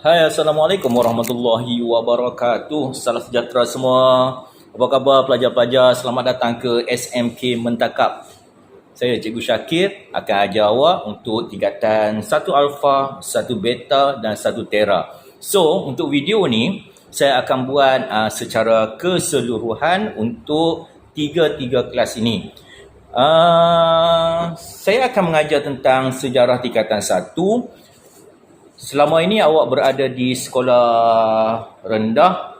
Hai, Assalamualaikum warahmatullahi wabarakatuh. Salam sejahtera semua. Apa khabar pelajar-pelajar? Selamat datang ke SMK Mentakap. Saya Cikgu Syakir akan ajar awak untuk tingkatan 1 Alpha, 1 Beta dan 1 Tera. So, untuk video ni, saya akan buat secara keseluruhan untuk tiga kelas ini. Saya akan mengajar tentang sejarah tingkatan 1. Selama ini awak berada di sekolah rendah.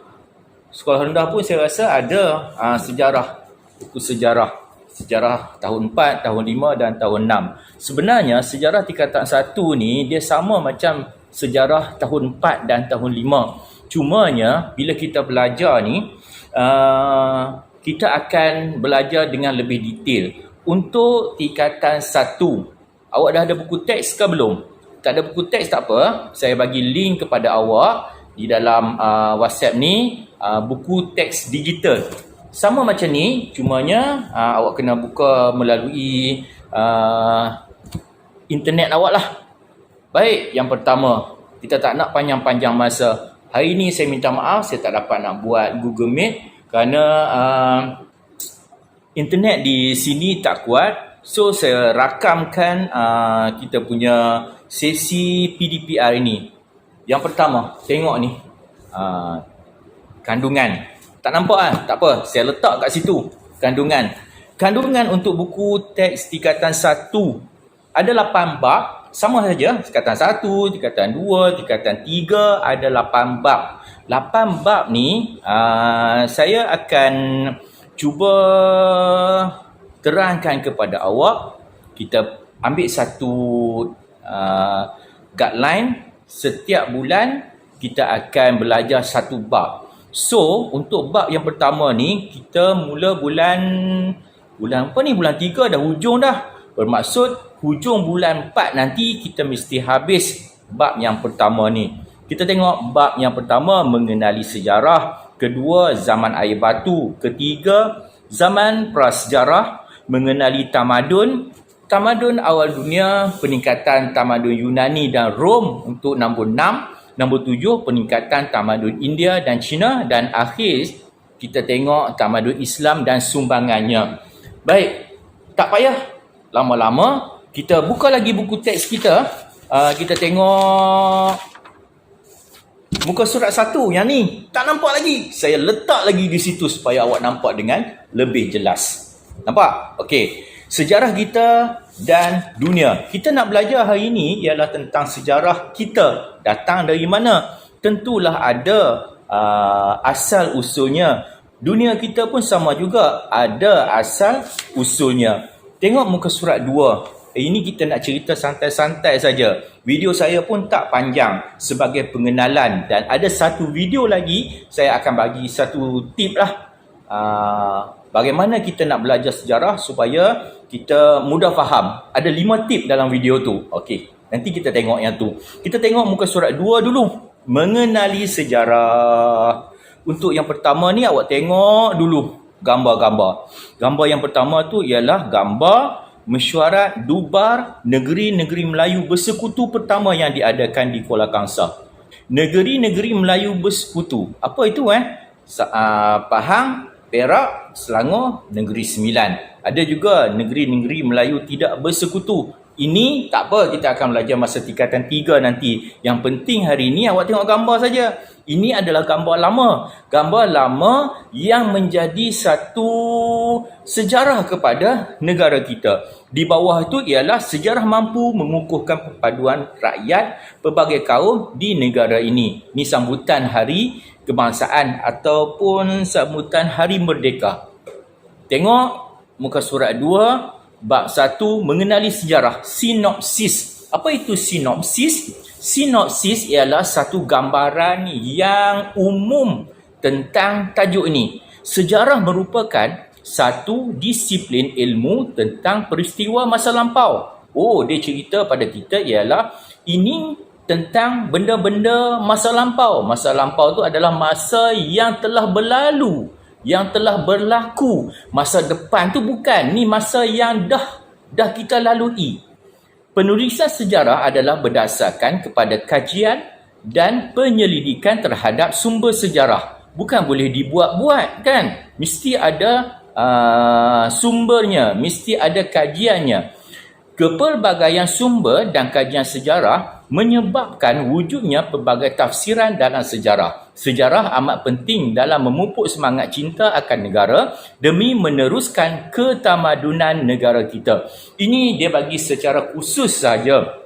Sekolah rendah pun saya rasa ada sejarah, buku sejarah tahun 4, tahun 5 dan tahun 6. Sebenarnya sejarah tingkatan 1 ni dia sama macam sejarah tahun 4 dan tahun 5. Cumanya bila kita belajar ni kita akan belajar dengan lebih detail. Untuk tingkatan 1, awak dah ada buku teks ke belum? Tak ada buku teks tak apa, saya bagi link kepada awak di dalam WhatsApp ni, buku teks digital. Sama macam ni, cumanya awak kena buka melalui internet awak lah. Baik, yang pertama, kita tak nak panjang-panjang masa. Hari ni saya minta maaf, saya tak dapat nak buat Google Meet kerana internet di sini tak kuat. So, saya rakamkan kita punya sesi PDPR ini. Yang pertama, tengok ni. Kandungan. Tak nampak kan? Tak apa, saya letak kat situ. Kandungan. Kandungan untuk buku teks tingkatan 1 ada 8 bab. Sama saja, tingkatan 1, tingkatan 2, tingkatan 3 ada 8 bab. 8 bab ni saya akan cuba terangkan kepada awak. Kita ambil satu guideline. Setiap bulan kita akan belajar satu bab. So, untuk bab yang pertama ni, kita mula bulan apa ni? Bulan 3 dah hujung dah. Bermaksud hujung bulan 4 nanti kita mesti habis bab yang pertama ni. Kita tengok bab yang pertama, mengenali sejarah. Kedua, zaman air batu. Ketiga, zaman prasejarah. Mengenali tamadun. Tamadun awal dunia, peningkatan tamadun Yunani dan Rom untuk nombor 6. Nombor 7, peningkatan tamadun India dan China. Dan akhir, kita tengok tamadun Islam dan sumbangannya. Baik, tak payah lama-lama. Kita buka lagi buku teks kita. Kita tengok muka surat 1 yang ni. Tak nampak lagi. Saya letak lagi di situ supaya awak nampak dengan lebih jelas. Nampak? Okey. Sejarah kita dan dunia. Kita nak belajar hari ini ialah tentang sejarah kita. Datang dari mana? Tentulah ada asal usulnya. Dunia kita pun sama juga. Ada asal usulnya. Tengok muka surat 2. Ini kita nak cerita santai-santai saja. Video saya pun tak panjang sebagai pengenalan. Dan ada satu video lagi, saya akan bagi satu tip lah. Bagaimana kita nak belajar sejarah supaya kita mudah faham. Ada 5 tip dalam video tu. Okey, nanti kita tengok yang tu. Kita tengok muka surat 2 dulu. Mengenali sejarah. Untuk yang pertama ni awak tengok dulu gambar-gambar. Gambar yang pertama tu ialah gambar mesyuarat dubar negeri-negeri Melayu bersekutu pertama yang diadakan di Kuala Kangsar. Negeri-negeri Melayu bersekutu. Apa itu Pahang, Perak, Selangor, Negeri Sembilan. Ada juga negeri-negeri Melayu tidak bersekutu. Ini tak apa, kita akan belajar masa tingkatan 3 nanti. Yang penting hari ini awak tengok gambar saja. Ini adalah gambar lama. Gambar lama yang menjadi satu sejarah kepada negara kita. Di bawah itu ialah sejarah mampu mengukuhkan perpaduan rakyat pelbagai kaum di negara ini. Ini sambutan hari kebangsaan ataupun sambutan hari merdeka. Tengok muka surat 2, bab 1, mengenali sejarah. Sinopsis. Apa itu sinopsis? Sinopsis ialah satu gambaran yang umum tentang tajuk ini. Sejarah merupakan satu disiplin ilmu tentang peristiwa masa lampau. Oh, dia cerita pada kita ialah ini tentang benda-benda masa lampau. Masa lampau tu adalah masa yang telah berlalu, yang telah berlaku. Masa depan tu bukan, ni masa yang dah kita lalui. Penulisan sejarah adalah berdasarkan kepada kajian dan penyelidikan terhadap sumber sejarah. Bukan boleh dibuat-buat kan? Mesti ada sumbernya, mesti ada kajiannya. Kepelbagaian sumber dan kajian sejarah menyebabkan wujudnya pelbagai tafsiran dalam sejarah. Sejarah amat penting dalam memupuk semangat cinta akan negara demi meneruskan ketamadunan negara kita. Ini dia bagi secara khusus saja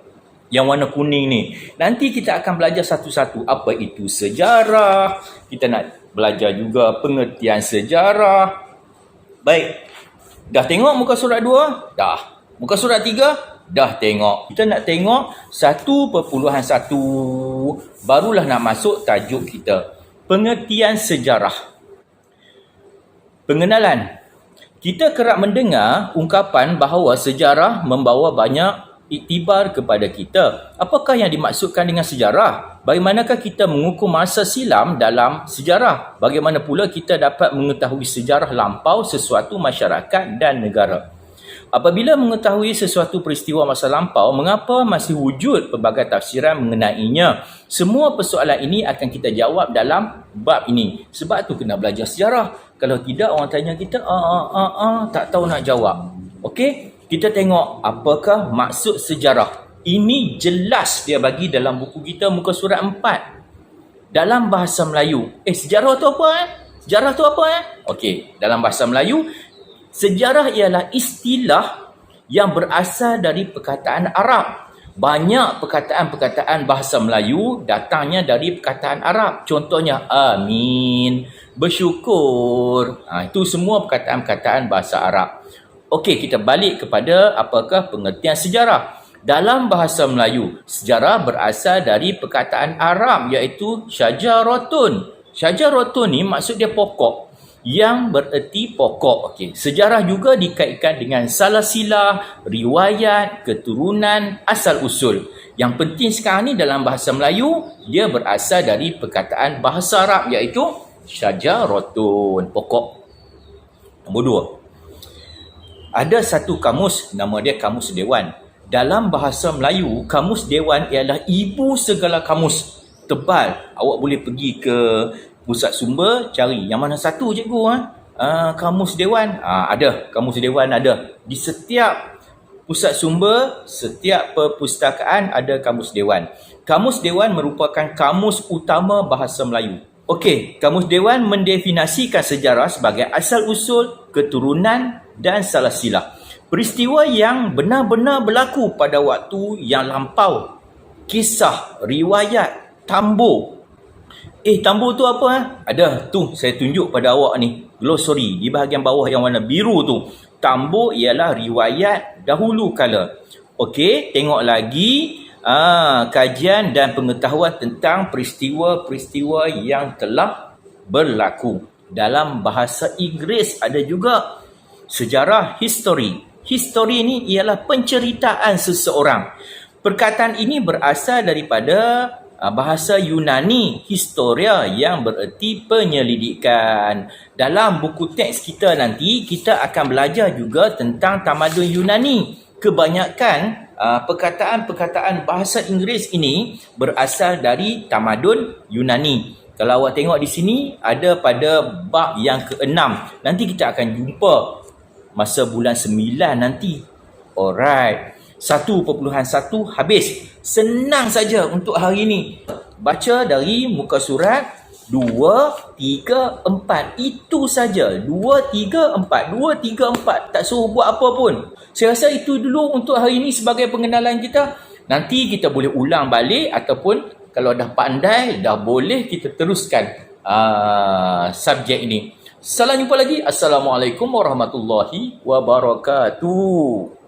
yang warna kuning ni. Nanti kita akan belajar satu-satu apa itu sejarah. Kita nak belajar juga pengertian sejarah. Baik. Dah tengok muka surat 2? Dah. Muka surat 3? Dah tengok. Kita nak tengok 1.1. Barulah nak masuk tajuk kita. Pengertian sejarah. Pengenalan. Kita kerap mendengar ungkapan bahawa sejarah membawa banyak iktibar kepada kita. Apakah yang dimaksudkan dengan sejarah? Bagaimanakah kita mengukur masa silam dalam sejarah? Bagaimana pula kita dapat mengetahui sejarah lampau sesuatu masyarakat dan negara? Apabila mengetahui sesuatu peristiwa masa lampau, mengapa masih wujud pelbagai tafsiran mengenainya? Semua persoalan ini akan kita jawab dalam bab ini. Sebab tu kena belajar sejarah. Kalau tidak, orang tanya kita, tak tahu nak jawab. Okey? Kita tengok apakah maksud sejarah. Ini jelas dia bagi dalam buku kita muka surat 4. Dalam bahasa Melayu. Sejarah tu apa? Sejarah tu apa? Okey, dalam bahasa Melayu, sejarah ialah istilah yang berasal dari perkataan Arab. Banyak perkataan-perkataan bahasa Melayu datangnya dari perkataan Arab. Contohnya amin, bersyukur. Itu semua perkataan-perkataan bahasa Arab. Okey, kita balik kepada apakah pengertian sejarah. Dalam bahasa Melayu, sejarah berasal dari perkataan Arab iaitu syajaratun. Syajaratun ni maksud dia pokok, yang bererti pokok. Okey, sejarah juga dikaitkan dengan salasilah, riwayat, keturunan, asal usul. Yang penting sekarang ni dalam bahasa Melayu, dia berasal dari perkataan bahasa Arab iaitu syajaratun, pokok. Nombor 2. Ada satu kamus, nama dia Kamus Dewan. Dalam bahasa Melayu, Kamus Dewan ialah ibu segala kamus. Tebal. Awak boleh pergi ke pusat sumber, cari. Yang mana satu cikgu? Kamus Dewan. Ada. Kamus Dewan ada. Di setiap pusat sumber, setiap perpustakaan ada Kamus Dewan. Kamus Dewan merupakan kamus utama bahasa Melayu. Okey, Kamus Dewan mendefinisikan sejarah sebagai asal-usul, keturunan dan salasilah. Peristiwa yang benar-benar berlaku pada waktu yang lampau. Kisah, riwayat, tambur. Tambur tu apa? Ada, tu saya tunjuk pada awak ni. Glossary di bahagian bawah yang warna biru tu. Tambur ialah riwayat dahulu kala. Okey, tengok lagi. Kajian dan pengetahuan tentang peristiwa-peristiwa yang telah berlaku. Dalam bahasa Inggeris ada juga sejarah history. History ni ialah penceritaan seseorang. Perkataan ini berasal daripada bahasa Yunani, historia, yang bererti penyelidikan. Dalam buku teks kita nanti, kita akan belajar juga tentang tamadun Yunani. Kebanyakan perkataan-perkataan bahasa Inggeris ini berasal dari tamadun Yunani. Kalau awak tengok di sini, ada pada bab yang ke-6. Nanti kita akan jumpa masa bulan 9 nanti. Alright. 1.1 habis. Senang saja untuk hari ini. Baca dari muka surat 2, 3, 4. Itu saja. 2, 3, 4. 2, 3, 4. Tak suruh buat apa pun. Saya rasa itu dulu untuk hari ini sebagai pengenalan kita. Nanti kita boleh ulang balik ataupun kalau dah pandai, dah boleh kita teruskan subjek ini. Salam jumpa lagi. Assalamualaikum warahmatullahi wabarakatuh.